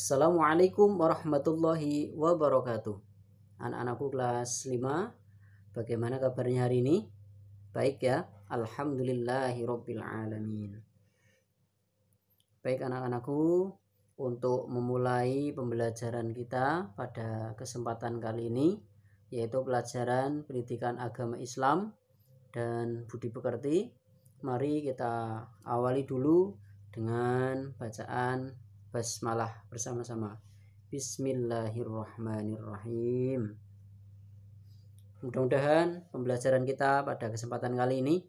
Assalamualaikum warahmatullahi wabarakatuh. Anak-anakku kelas 5, bagaimana kabarnya hari ini? Baik ya? Alhamdulillahirabbil alamin. Baik anak-anakku, untuk memulai pembelajaran kita pada kesempatan kali ini, yaitu pelajaran pendidikan agama Islam dan budi pekerti, mari kita awali dulu dengan bacaan basmalah bersama-sama. Bismillahirrahmanirrahim. Mudah-mudahan pembelajaran kita pada kesempatan kali ini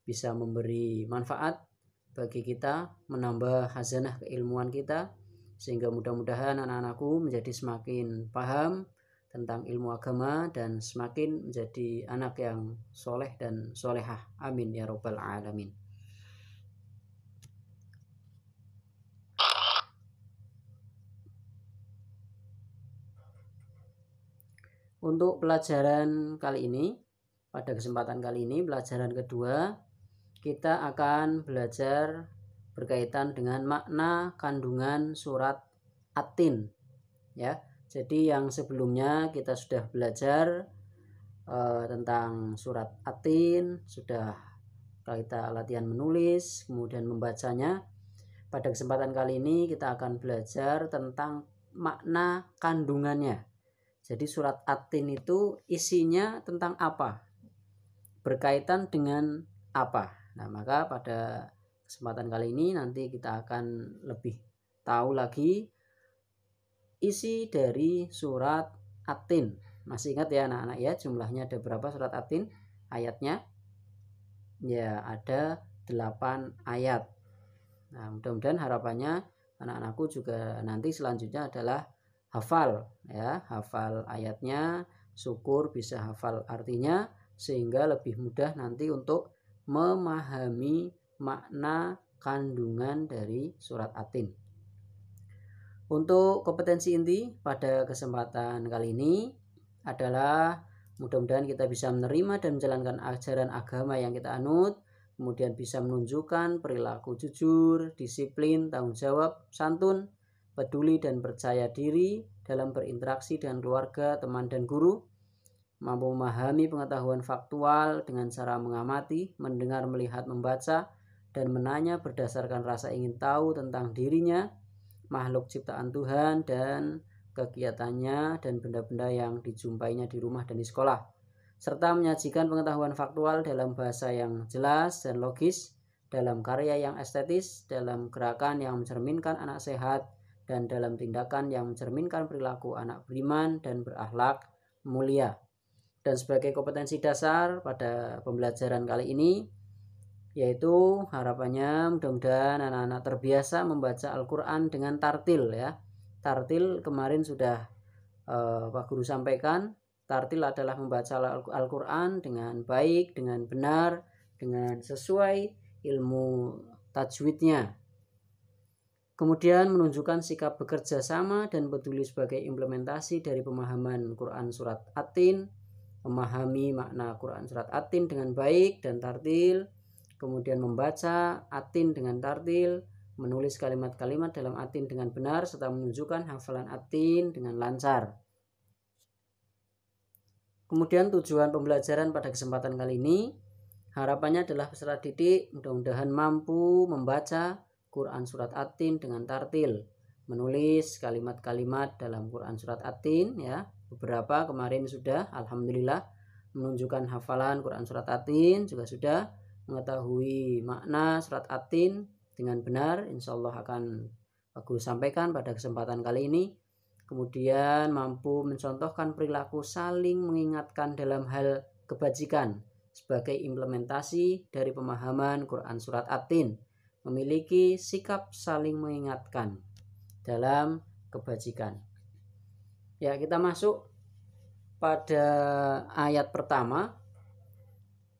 bisa memberi manfaat bagi kita, menambah khazanah keilmuan kita, sehingga mudah-mudahan anak-anakku menjadi semakin paham tentang ilmu agama dan semakin menjadi anak yang soleh dan solehah. Amin ya robbal alamin. Untuk pelajaran kali ini, pada kesempatan kali ini, pelajaran kedua, kita akan belajar berkaitan dengan makna kandungan surat At-Tin. Ya, jadi yang sebelumnya kita sudah belajar tentang surat At-Tin, sudah kita latihan menulis, kemudian membacanya. Pada kesempatan kali ini kita akan belajar tentang makna kandungannya. Jadi surat At-Tin itu isinya tentang apa? Berkaitan dengan apa? Nah, maka pada kesempatan kali ini nanti kita akan lebih tahu lagi isi dari surat At-Tin. Masih ingat ya anak-anak ya, jumlahnya ada berapa surat At-Tin? Ayatnya? Ya, ada 8 ayat. Nah, mudah-mudahan harapannya anak-anakku juga nanti selanjutnya adalah hafal ya, hafal ayatnya, syukur bisa hafal artinya, sehingga lebih mudah nanti untuk memahami makna kandungan dari surat At-Tin. Untuk kompetensi inti pada kesempatan kali ini adalah mudah-mudahan kita bisa menerima dan menjalankan ajaran agama yang kita anut, kemudian bisa menunjukkan perilaku jujur, disiplin, tanggung jawab, santun, peduli dan percaya diri dalam berinteraksi dengan keluarga, teman dan guru, mampu memahami pengetahuan faktual dengan cara mengamati, mendengar, melihat, membaca, dan menanya berdasarkan rasa ingin tahu tentang dirinya, makhluk ciptaan Tuhan, dan kegiatannya dan benda-benda yang dijumpainya di rumah dan di sekolah, serta menyajikan pengetahuan faktual dalam bahasa yang jelas dan logis, dalam karya yang estetis, dalam gerakan yang mencerminkan anak sehat, dan dalam tindakan yang mencerminkan perilaku anak beriman dan berakhlak mulia. Dan sebagai kompetensi dasar pada pembelajaran kali ini, yaitu harapannya mudah-mudahan anak-anak terbiasa membaca Al-Quran dengan tartil ya. Tartil kemarin sudah Pak Guru sampaikan, tartil adalah membaca Al-Quran dengan baik, dengan benar, dengan sesuai ilmu tajwidnya. Kemudian menunjukkan sikap bekerja sama dan peduli sebagai implementasi dari pemahaman Quran surat At-Tin, memahami makna Quran surat At-Tin dengan baik dan tartil, kemudian membaca At-Tin dengan tartil, menulis kalimat-kalimat dalam At-Tin dengan benar, serta menunjukkan hafalan At-Tin dengan lancar. Kemudian tujuan pembelajaran pada kesempatan kali ini, harapannya adalah peserta didik mudah-mudahan mampu membaca Quran surat At-Tin dengan tartil, menulis kalimat-kalimat dalam Quran surat At-Tin ya. Beberapa kemarin sudah, alhamdulillah, menunjukkan hafalan Quran surat At-Tin, juga sudah mengetahui makna surat At-Tin dengan benar, insyaallah akan aku sampaikan pada kesempatan kali ini. Kemudian mampu mencontohkan perilaku saling mengingatkan dalam hal kebajikan sebagai implementasi dari pemahaman Quran surat At-Tin, memiliki sikap saling mengingatkan dalam kebajikan. Ya, kita masuk pada ayat pertama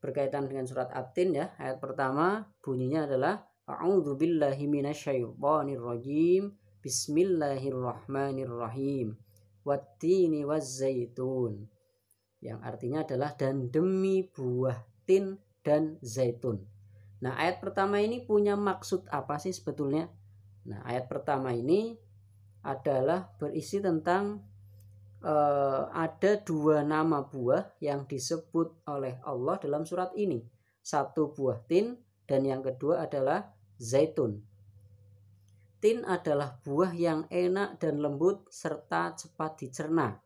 berkaitan dengan surat At-Tin ya. Ayat pertama bunyinya adalah A'udzubillahi minasyaitonirrajim. Bismillahirrahmanirrahim. Wattini wazzaitun. Yang artinya adalah dan demi buah tin dan zaitun. Nah, ayat pertama ini punya maksud apa sih sebetulnya? Nah, ayat pertama ini adalah berisi tentang ada 2 nama buah yang disebut oleh Allah dalam surat ini. Satu buah tin dan yang kedua adalah zaitun. Tin adalah buah yang enak dan lembut serta cepat dicerna.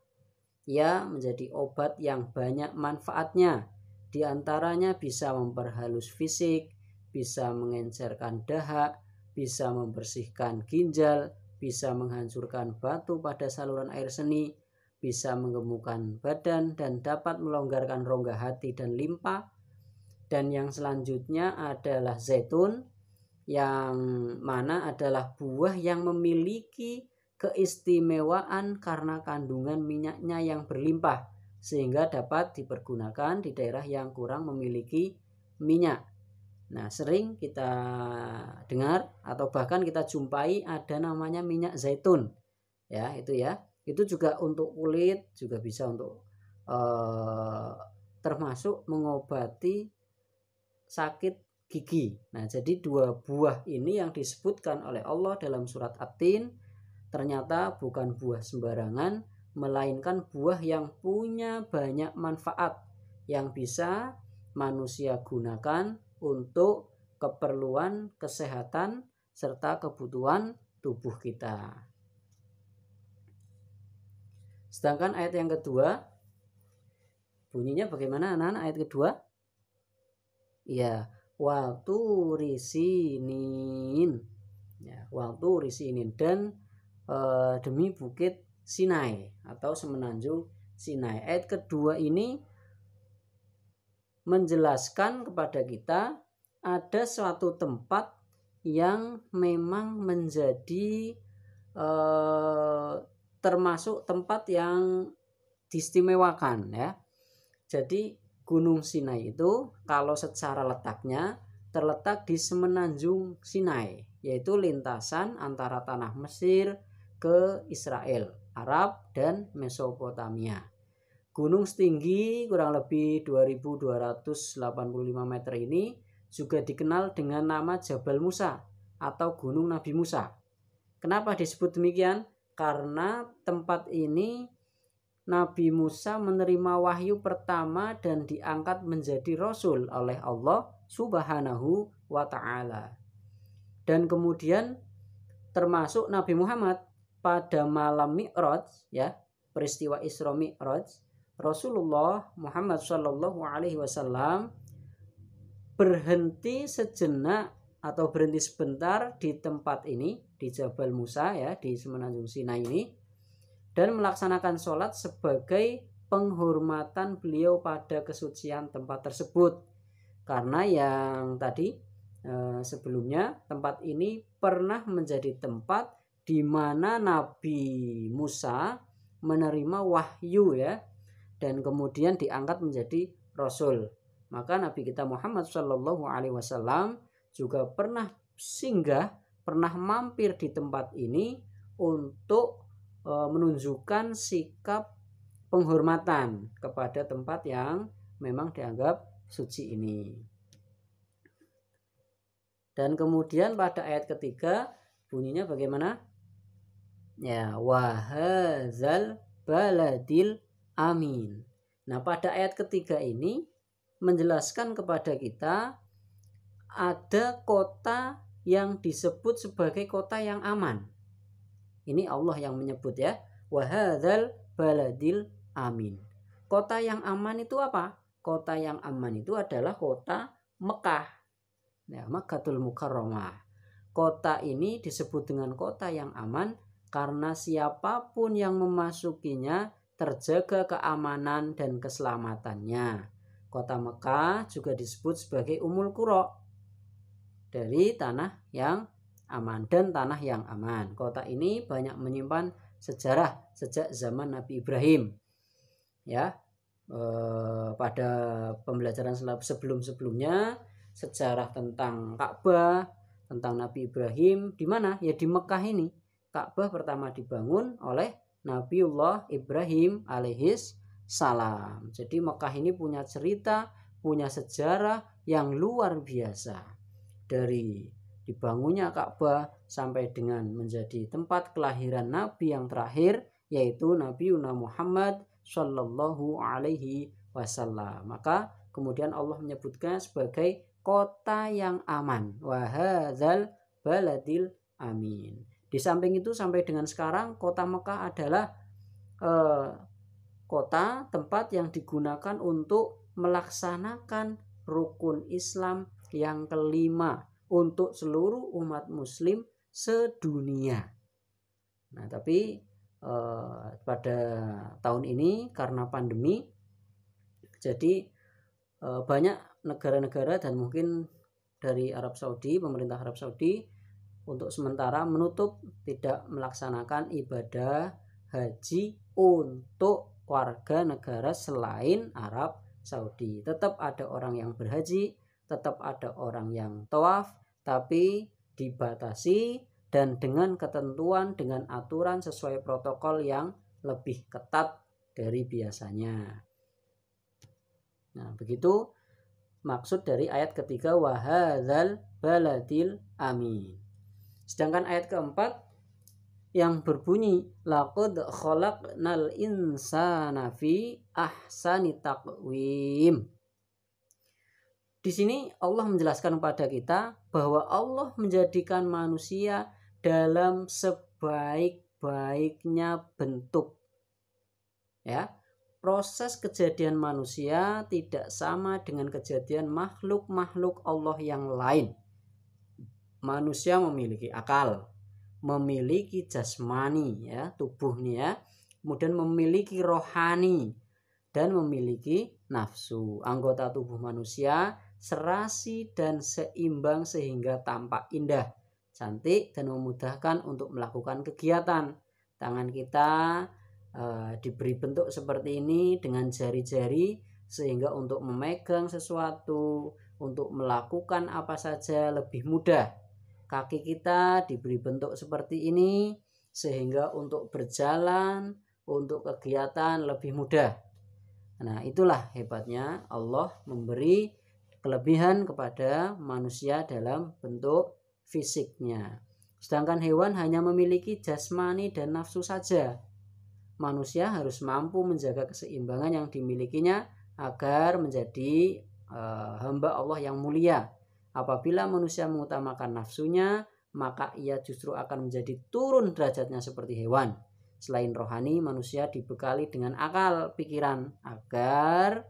Ia menjadi obat yang banyak manfaatnya. Di antaranya bisa memperhalus fisik, bisa mengencerkan dahak, bisa membersihkan ginjal, bisa menghancurkan batu pada saluran air seni, bisa menggemukkan badan dan dapat melonggarkan rongga hati dan limpa. Dan yang selanjutnya adalah zaitun, yang mana adalah buah yang memiliki keistimewaan karena kandungan minyaknya yang berlimpah, sehingga dapat dipergunakan di daerah yang kurang memiliki minyak. Nah, sering kita dengar atau bahkan kita jumpai ada namanya minyak zaitun. Ya, itu ya. Itu juga untuk kulit, juga bisa untuk termasuk mengobati sakit gigi. Nah, jadi 2 buah ini yang disebutkan oleh Allah dalam surat At-Tin ternyata bukan buah sembarangan, melainkan buah yang punya banyak manfaat yang bisa manusia gunakan untuk keperluan kesehatan serta kebutuhan tubuh kita. Sedangkan ayat yang kedua bunyinya bagaimana anak-anak ayat kedua? Ya, waturi sinin. Ya, waturi sinin dan demi bukit Sinai atau semenanjung Sinai. Ayat kedua ini menjelaskan kepada kita ada suatu tempat yang memang menjadi termasuk tempat yang diistimewakan ya. Jadi Gunung Sinai itu kalau secara letaknya terletak di semenanjung Sinai, yaitu lintasan antara tanah Mesir ke Israel, Arab dan Mesopotamia. Gunung setinggi kurang lebih 2285 meter ini juga dikenal dengan nama Jabal Musa atau Gunung Nabi Musa. Kenapa disebut demikian? Karena tempat ini Nabi Musa menerima wahyu pertama dan diangkat menjadi rasul oleh Allah Subhanahu wa ta'ala. Dan kemudian termasuk Nabi Muhammad pada malam Mi'raj ya, peristiwa Isra Mi'raj, Rasulullah Muhammad sallallahu alaihi wasallam berhenti sejenak atau berhenti sebentar di tempat ini di Jabal Musa ya, di semenanjung Sinai ini, dan melaksanakan sholat sebagai penghormatan beliau pada kesucian tempat tersebut. Karena yang tadi sebelumnya tempat ini pernah menjadi tempat di mana Nabi Musa menerima wahyu ya, dan kemudian diangkat menjadi rasul. Maka Nabi kita Muhammad Shallallahu Alaihi Wasallam juga pernah singgah, pernah mampir di tempat ini untuk menunjukkan sikap penghormatan kepada tempat yang memang dianggap suci ini. Dan kemudian pada ayat ketiga bunyinya bagaimana? Ya, wahazal baladil amin. Nah, pada ayat ketiga ini menjelaskan kepada kita ada kota yang disebut sebagai kota yang aman. Ini Allah yang menyebut ya, wahadzal baladil amin. Kota yang aman itu apa? Kota yang aman itu adalah kota Mekah. Ya, Makkatul Mukarramah. Kota ini disebut dengan kota yang aman karena siapapun yang memasukinya terjaga keamanan dan keselamatannya. Kota Mekah juga disebut sebagai Ummul Qura, dari tanah yang aman dan tanah yang aman. Kota ini banyak menyimpan sejarah sejak zaman Nabi Ibrahim. Ya, pada pembelajaran sebelum-sebelumnya sejarah tentang Ka'bah, tentang Nabi Ibrahim di mana? Ya di Mekah ini. Ka'bah pertama dibangun oleh Nabiullah Ibrahim alaihis salam. Jadi Mekah ini punya cerita, punya sejarah yang luar biasa. Dari dibangunnya Ka'bah sampai dengan menjadi tempat kelahiran Nabi yang terakhir, yaitu Nabi Muhammad Shallallahu Alaihi Wasallam. Maka kemudian Allah menyebutkan sebagai kota yang aman, wahadzal baladil amin. Di samping itu sampai dengan sekarang kota Mekah adalah kota tempat yang digunakan untuk melaksanakan rukun Islam yang kelima untuk seluruh umat muslim sedunia. Nah, tapi pada tahun ini karena pandemi, jadi banyak negara-negara dan mungkin dari Arab Saudi, pemerintah Arab Saudi untuk sementara menutup tidak melaksanakan ibadah haji untuk warga negara selain Arab Saudi. Tetap ada orang yang berhaji, tetap ada orang yang tawaf, tapi dibatasi dan dengan ketentuan, dengan aturan sesuai protokol yang lebih ketat dari biasanya. Nah, begitu maksud dari ayat ketiga, wahadzal baladil amin. Sedangkan ayat keempat yang berbunyi laqad khalaqnal insana fi ahsani taqwim. Di sini Allah menjelaskan kepada kita bahwa Allah menjadikan manusia dalam sebaik-baiknya bentuk. Ya, proses kejadian manusia tidak sama dengan kejadian makhluk-makhluk Allah yang lain. Manusia memiliki akal, memiliki jasmani, ya, tubuh nih ya, kemudian memiliki rohani dan memiliki nafsu. Anggota tubuh manusia serasi dan seimbang sehingga tampak indah, cantik dan memudahkan untuk melakukan kegiatan. Tangan kita diberi bentuk seperti ini dengan jari-jari sehingga untuk memegang sesuatu, untuk melakukan apa saja lebih mudah. Kaki kita diberi bentuk seperti ini sehingga untuk berjalan, untuk kegiatan lebih mudah. Nah, itulah hebatnya Allah memberi kelebihan kepada manusia dalam bentuk fisiknya. Sedangkan hewan hanya memiliki jasmani dan nafsu saja. Manusia harus mampu menjaga keseimbangan yang dimilikinya agar menjadi hamba Allah yang mulia. Apabila manusia mengutamakan nafsunya, maka ia justru akan menjadi turun derajatnya seperti hewan. Selain rohani, manusia dibekali dengan akal pikiran agar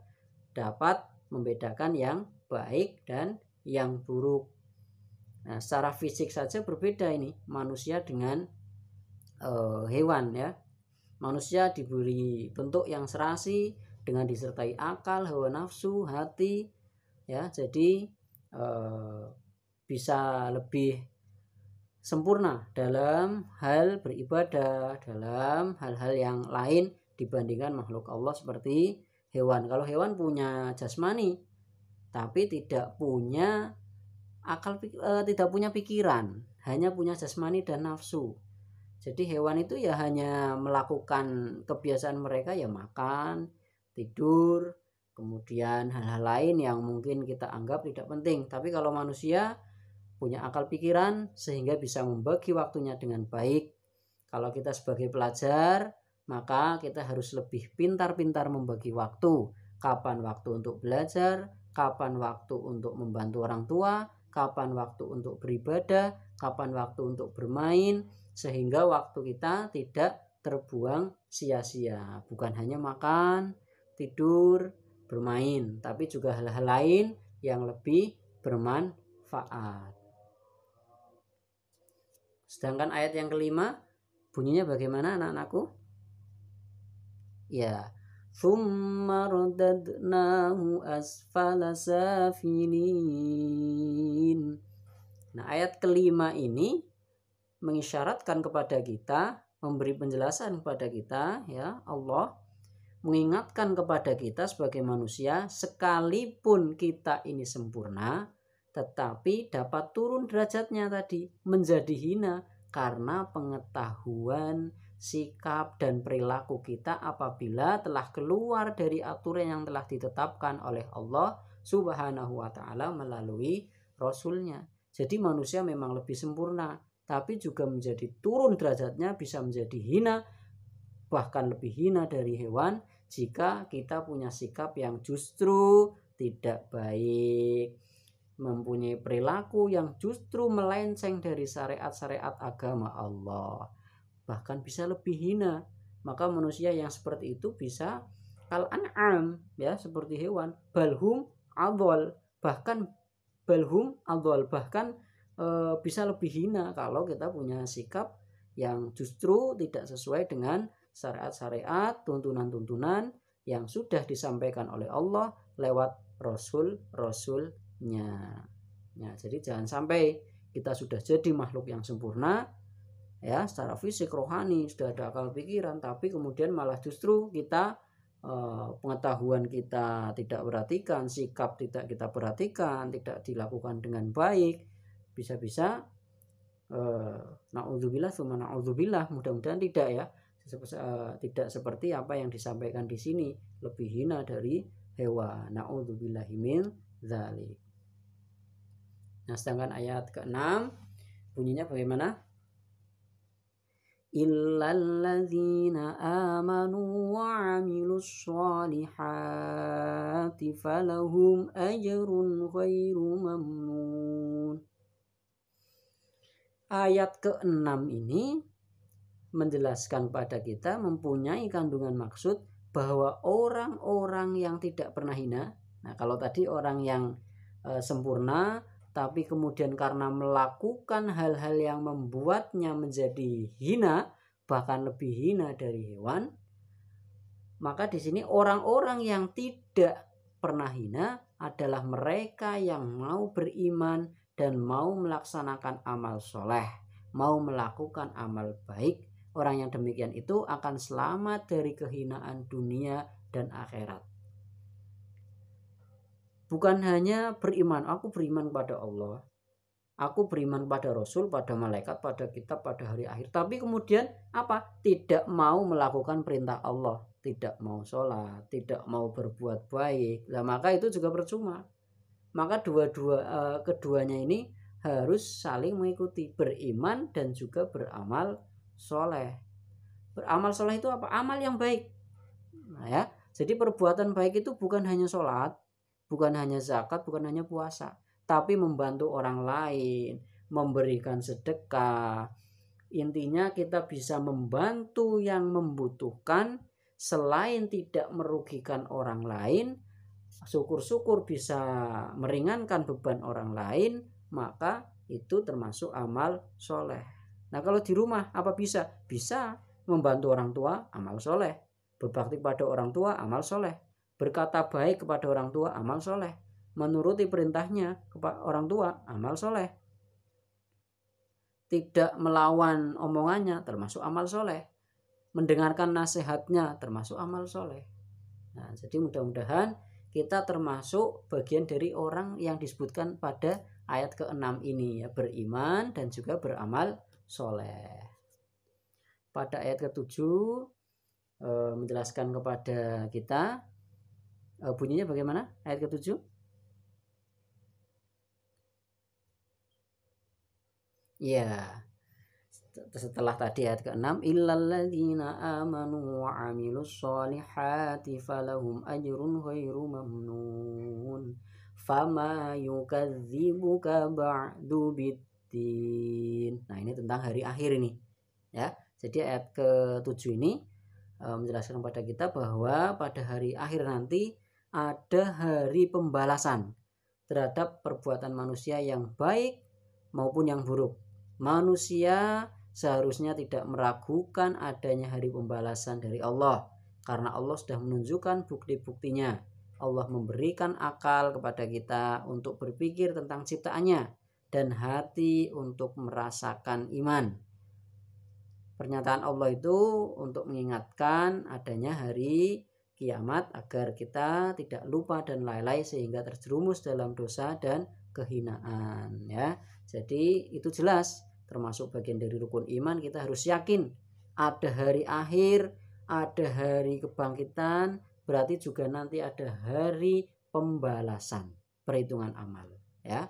dapat membedakan yang baik dan yang buruk. Nah, secara fisik saja berbeda ini manusia dengan hewan ya. Manusia diberi bentuk yang serasi dengan disertai akal, hawa nafsu, hati, ya. Jadi bisa lebih sempurna dalam hal beribadah, dalam hal-hal yang lain dibandingkan makhluk Allah seperti hewan. Kalau hewan punya jasmani, tapi tidak punya akal, tidak punya pikiran, hanya punya jasmani dan nafsu. Jadi hewan itu ya hanya melakukan kebiasaan mereka, ya makan, tidur, kemudian hal-hal lain yang mungkin kita anggap tidak penting. Tapi kalau manusia punya akal pikiran sehingga bisa membagi waktunya dengan baik. Kalau kita sebagai pelajar, maka kita harus lebih pintar-pintar membagi waktu. Kapan waktu untuk belajar, kapan waktu untuk membantu orang tua, kapan waktu untuk beribadah, kapan waktu untuk bermain, sehingga waktu kita tidak terbuang sia-sia. Bukan hanya makan, tidur, bermain, tapi juga hal-hal lain yang lebih bermanfaat. Sedangkan ayat yang kelima bunyinya bagaimana anak-anakku? Ya, thumma radadnahu asfala safilin. Nah, ayat kelima ini mengisyaratkan kepada kita, memberi penjelasan kepada kita, ya, Allah mengingatkan kepada kita sebagai manusia, sekalipun kita ini sempurna, tetapi dapat turun derajatnya tadi, menjadi hina karena pengetahuan, sikap dan perilaku kita apabila telah keluar dari aturan yang telah ditetapkan oleh Allah Subhanahu wa ta'ala melalui Rasulnya. Jadi manusia memang lebih sempurna, tapi juga menjadi turun derajatnya, bisa menjadi hina, bahkan lebih hina dari hewan jika kita punya sikap yang justru tidak baik, mempunyai perilaku yang justru melenceng dari syariat-syariat agama Allah, bahkan bisa lebih hina. Maka manusia yang seperti itu bisa kal an'am, ya, seperti hewan, balhum adol, bahkan bisa lebih hina kalau kita punya sikap yang justru tidak sesuai dengan syariat-syariat, tuntunan-tuntunan yang sudah disampaikan oleh Allah lewat Rasul-Rasulnya. Ya, jadi jangan sampai kita sudah jadi makhluk yang sempurna, ya, secara fisik, rohani, sudah ada akal pikiran, tapi kemudian malah justru kita pengetahuan kita tidak perhatikan, sikap tidak kita perhatikan, tidak dilakukan dengan baik, bisa-bisa naudzubillah summa naudzubillah, mudah-mudahan tidak, ya, tidak seperti apa yang disampaikan di sini, lebih hina dari hewan. Naudzubillahi min dzalik. Nah, sedangkan ayat ke-6 bunyinya bagaimana? Illalladzina amanu wa 'amilus sholihati falahum ajrun ghairu mamnun. Ayat ke-6 ini menjelaskan pada kita, mempunyai kandungan maksud bahwa orang-orang yang tidak pernah hina. Nah, kalau tadi orang yang sempurna tapi kemudian karena melakukan hal-hal yang membuatnya menjadi hina, bahkan lebih hina dari hewan, maka di sini orang-orang yang tidak pernah hina adalah mereka yang mau beriman dan mau melaksanakan amal soleh, mau melakukan amal baik. Orang yang demikian itu akan selamat dari kehinaan dunia dan akhirat. Bukan hanya beriman, aku beriman pada Allah, aku beriman pada Rasul, pada malaikat, pada kitab, pada hari akhir, tapi kemudian apa? Tidak mau melakukan perintah Allah, tidak mau sholat, tidak mau berbuat baik. Nah, maka itu juga percuma. Maka keduanya ini harus saling mengikuti, beriman dan juga beramal soleh. Beramal soleh itu apa? Amal yang baik. Nah, ya, jadi perbuatan baik itu bukan hanya sholat, bukan hanya zakat, bukan hanya puasa, tapi membantu orang lain, memberikan sedekah. Intinya kita bisa membantu yang membutuhkan selain tidak merugikan orang lain, syukur-syukur bisa meringankan beban orang lain, maka itu termasuk amal soleh. Nah, kalau di rumah apa bisa? Bisa membantu orang tua, amal soleh. Berbakti pada orang tua, amal soleh. Berkata baik kepada orang tua, amal soleh. Menuruti perintahnya kepada orang tua, amal soleh. Tidak melawan omongannya, termasuk amal soleh. Mendengarkan nasihatnya, termasuk amal soleh. Nah, jadi mudah-mudahan kita termasuk bagian dari orang yang disebutkan pada ayat ke-6 ini, ya, beriman dan juga beramal soleh. Pada ayat ke-7 menjelaskan kepada kita, bunyinya bagaimana ayat ke-7? Ya, setelah tadi ayat ke-6, illalladzina amanu wa 'amilus sholihati falahum ajrun ghairu mamnun fama yukadzibuka ba'du biddin. Nah, ini tentang hari akhir ini, ya. Jadi ayat ke-7 ini menjelaskan kepada kita bahwa pada hari akhir nanti ada hari pembalasan terhadap perbuatan manusia yang baik maupun yang buruk. Manusia seharusnya tidak meragukan adanya hari pembalasan dari Allah, karena Allah sudah menunjukkan bukti-buktinya. Allah memberikan akal kepada kita untuk berpikir tentang ciptaannya dan hati untuk merasakan iman. Pernyataan Allah itu untuk mengingatkan adanya hari kiamat agar kita tidak lupa dan lalai sehingga terjerumus dalam dosa dan kehinaan, ya. Jadi itu jelas termasuk bagian dari rukun iman. Kita harus yakin ada hari akhir, ada hari kebangkitan, berarti juga nanti ada hari pembalasan, perhitungan amal, ya.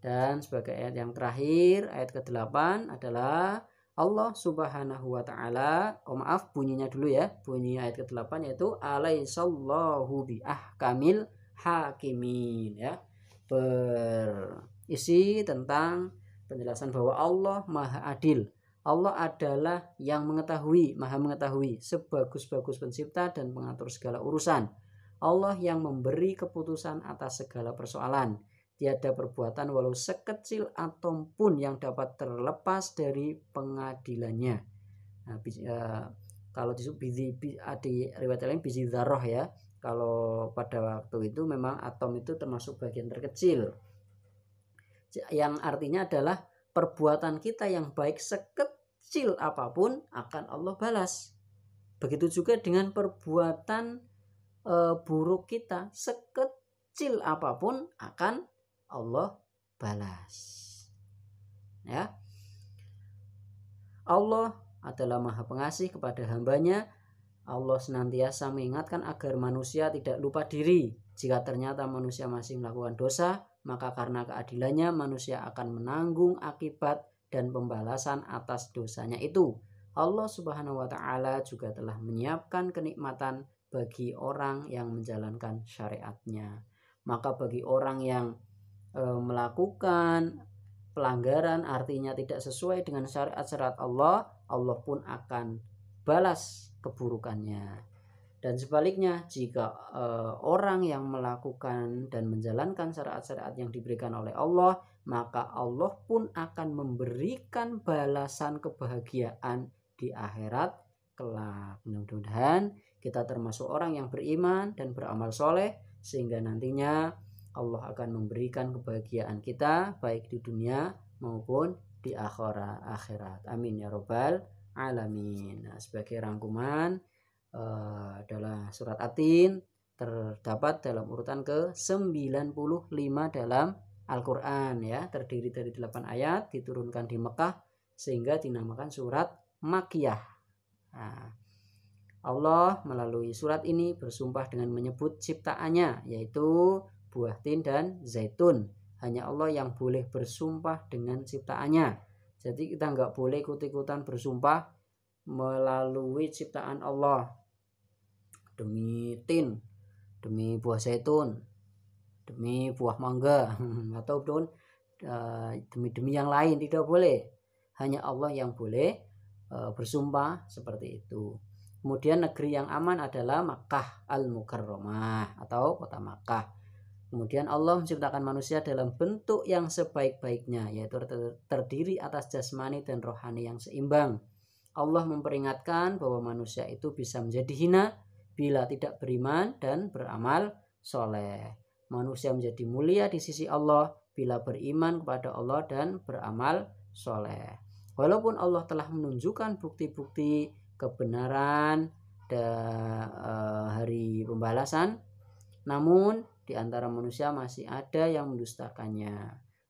Dan sebagai ayat yang terakhir, ayat ke-8 adalah Allah Subhanahu wa taala, maaf bunyinya dulu ya. Bunyi ayat ke-8 yaitu alaisallahu bi ahkamil hakimin ya. Berisi tentang penjelasan bahwa Allah Maha Adil. Allah adalah yang mengetahui, Maha mengetahui, sebagus-bagus pencipta dan pengatur segala urusan. Allah yang memberi keputusan atas segala persoalan. Tiada perbuatan walau sekecil atom pun yang dapat terlepas dari pengadilannya. Nah, kalau di riwayat lain biji dzarrah ya. Kalau pada waktu itu memang atom itu termasuk bagian terkecil. Yang artinya adalah perbuatan kita yang baik sekecil apapun akan Allah balas. Begitu juga dengan perbuatan buruk kita sekecil apapun akan Allah balas. Ya. Allah adalah Maha Pengasih kepada hambanya. Allah senantiasa mengingatkan agar manusia tidak lupa diri. Jika ternyata manusia masih melakukan dosa, maka karena keadilannya manusia akan menanggung akibat dan pembalasan atas dosanya itu. Allah Subhanahu wa taala juga telah menyiapkan kenikmatan bagi orang yang menjalankan syariatnya. Maka bagi orang yang melakukan pelanggaran, artinya tidak sesuai dengan syariat-syariat Allah, Allah pun akan balas keburukannya. Dan sebaliknya, jika orang yang melakukan dan menjalankan syariat-syariat yang diberikan oleh Allah, maka Allah pun akan memberikan balasan kebahagiaan di akhirat kelak. Mudah-mudahan kita termasuk orang yang beriman dan beramal soleh, sehingga nantinya Allah akan memberikan kebahagiaan kita baik di dunia maupun di akhirat. Amin ya robbal alamin. Nah, sebagai rangkuman adalah surat At-Tin terdapat dalam urutan ke-95 dalam Al-Quran ya, terdiri dari 8 ayat, diturunkan di Mekah sehingga dinamakan surat Makkiyah. Nah, Allah melalui surat ini bersumpah dengan menyebut ciptaannya, yaitu buah tin dan zaitun. Hanya Allah yang boleh bersumpah dengan ciptaannya. Jadi kita nggak boleh ikut-ikutan bersumpah melalui ciptaan Allah. Demi tin, demi buah zaitun, demi buah mangga, atau demi yang lain tidak boleh. Hanya Allah yang boleh bersumpah seperti itu. Kemudian negeri yang aman adalah Makkah Al-Mukarramah atau kota Makkah. Kemudian Allah menciptakan manusia dalam bentuk yang sebaik-baiknya, yaitu terdiri atas jasmani dan rohani yang seimbang. Allah memperingatkan bahwa manusia itu bisa menjadi hina bila tidak beriman dan beramal soleh. Manusia menjadi mulia di sisi Allah bila beriman kepada Allah dan beramal soleh. Walaupun Allah telah menunjukkan bukti-bukti kebenaran dan hari pembalasan, namun di antara manusia masih ada yang mendustakannya.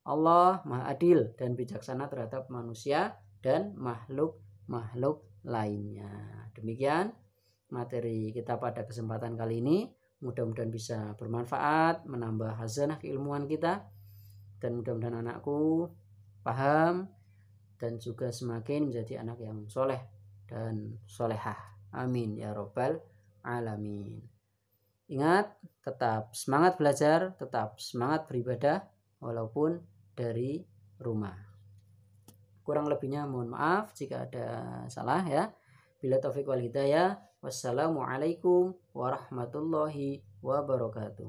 Allah Maha Adil dan bijaksana terhadap manusia dan makhluk lainnya. Demikian materi kita pada kesempatan kali ini. Mudah-mudahan bisa bermanfaat, menambah khazanah keilmuan kita, dan mudah-mudahan anakku paham dan juga semakin menjadi anak yang soleh dan solehah. Amin ya robbal alamin. Ingat, tetap semangat belajar, tetap semangat beribadah walaupun dari rumah. Kurang lebihnya mohon maaf jika ada salah ya. Bila taufik wal hidayah. Wassalamualaikum warahmatullahi wabarakatuh.